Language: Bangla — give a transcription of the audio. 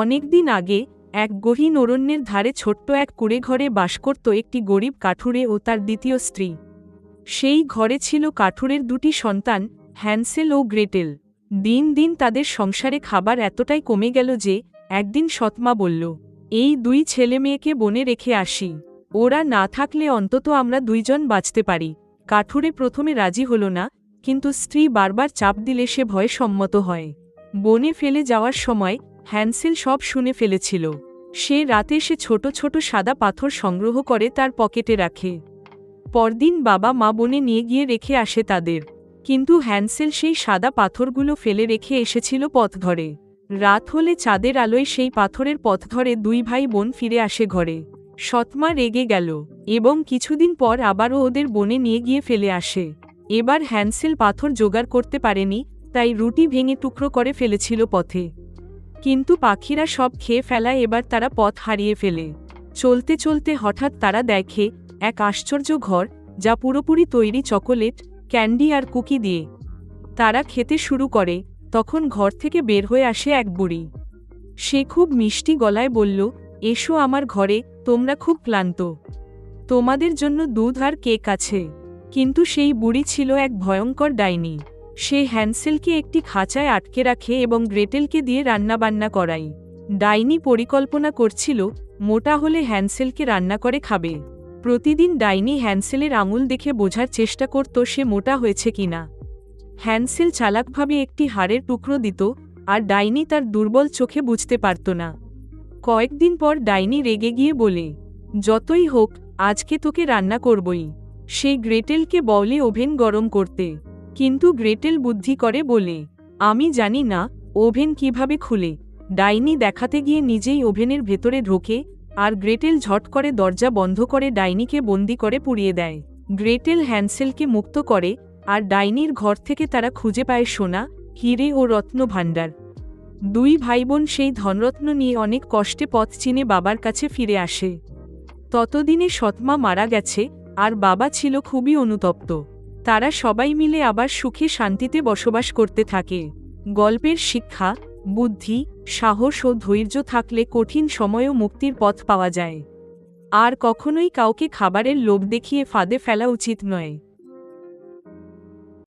অনেকদিন আগে এক গহীন অরণ্যের ধারে ছোট্ট এক কুঁড়ে ঘরে বাস করত একটি গরিব কাঠুরে ও তার দ্বিতীয় স্ত্রী। সেই ঘরে ছিল কাঠুরের দুটি সন্তান, হ্যান্সেল ও গ্রেটেল। দিন দিন তাদের সংসারে খাবার এতটাই কমে গেল যে একদিন সৎমা বলল, এই দুই ছেলে মেয়েকে বনে রেখে আসি। ওরা না থাকলে অন্তত আমরা দুইজন বাঁচতে পারি। কাঠুরে প্রথমে রাজি হল না, কিন্তু স্ত্রী বারবার চাপ দিলে সে ভয়ে সম্মত হয়। বনে ফেলে যাওয়ার সময় হ্যান্সেল সব শুনে ফেলেছিল। সে রাতে সে ছোট ছোট সাদা পাথর সংগ্রহ করে তার পকেটে রাখে। পরদিন বাবা মা বনে নিয়ে গিয়ে রেখে আসে তাদের, কিন্তু হ্যান্সেল সেই সাদা পাথরগুলো ফেলে রেখে এসেছিল পথ ধরে। রাত হলে চাঁদের আলোয় সেই পাথরের পথ ধরে দুই ভাই বোন ফিরে আসে ঘরে। সৎমা রেগে গেল এবং কিছুদিন পর আবারও ওদের বনে নিয়ে গিয়ে ফেলে আসে। এবার হ্যান্সেল পাথর জোগাড় করতে পারেনি, তাই রুটি ভেঙে টুকরো করে ফেলেছিল পথে। কিন্তু পাখিরা সব খেয়ে ফেলায় এবার তারা পথ হারিয়ে ফেলে। চলতে চলতে হঠাৎ তারা দেখে এক আশ্চর্য ঘর, যা পুরোপুরি তৈরি চকোলেট, ক্যান্ডি আর কুকি দিয়ে। তারা খেতে শুরু করে, তখন ঘর থেকে বের হয়ে আসে এক বুড়ি। সে খুব মিষ্টি গলায় বলল, এসো আমার ঘরে, তোমরা খুব ক্লান্ত। তোমাদের জন্য দুধ আর কেক আছে। কিন্তু সেই বুড়ি ছিল এক ভয়ঙ্কর ডাইনি। সে হ্যান্সেলকে একটি খাঁচায় আটকে রাখে এবং গ্রেটেলকে দিয়ে রান্নাবান্না করায়। ডাইনি পরিকল্পনা করছিল, মোটা হলে হ্যান্সেলকে রান্না করে খাবে। প্রতিদিন ডাইনি হ্যান্সেলের আঙুল দেখে বোঝার চেষ্টা করত সে মোটা হয়েছে কিনা। হ্যান্সেল চালাকভাবে একটি হাড়ের টুকরো দিত, আর ডাইনি তার দুর্বল চোখে বুঝতে পারত না। কয়েকদিন পর ডাইনি রেগে গিয়ে বলে, যতই হোক, আজকে তোকে রান্না করবই। সে গ্রেটেলকে বলে ওভেন গরম করতে, কিন্তু গ্রেটেল বুদ্ধি করে বলে, আমি জানি না ওভেন কিভাবে খুলে। ডাইনি দেখাতে গিয়ে নিজেই ওভেনের ভেতরে ঢোকে, আর গ্রেটেল ঝট করে দরজা বন্ধ করে ডাইনিকে বন্দি করে পুড়িয়ে দেয়। গ্রেটেল হ্যান্সেলকে মুক্ত করে, আর ডাইনির ঘর থেকে তারা খুঁজে পায় সোনা, হিরে ও রত্ন ভাণ্ডার। দুই ভাইবোন সেই ধনরত্ন নিয়ে অনেক কষ্টে পথ চিনে বাবার কাছে ফিরে আসে। ততদিনে সৎমা মারা গেছে, আর বাবা ছিল খুবই অনুতপ্ত। তারা সবাই মিলে আবার সুখে শান্তিতে বসবাস করতে থাকে। গল্পের শিক্ষা, বুদ্ধি, সাহস ও ধৈর্য থাকলে কঠিন সময়েও মুক্তির পথ পাওয়া যায়। আর কখনোই কাউকে খাবারের লোভ দেখিয়ে ফাঁদে ফেলা উচিত নয়।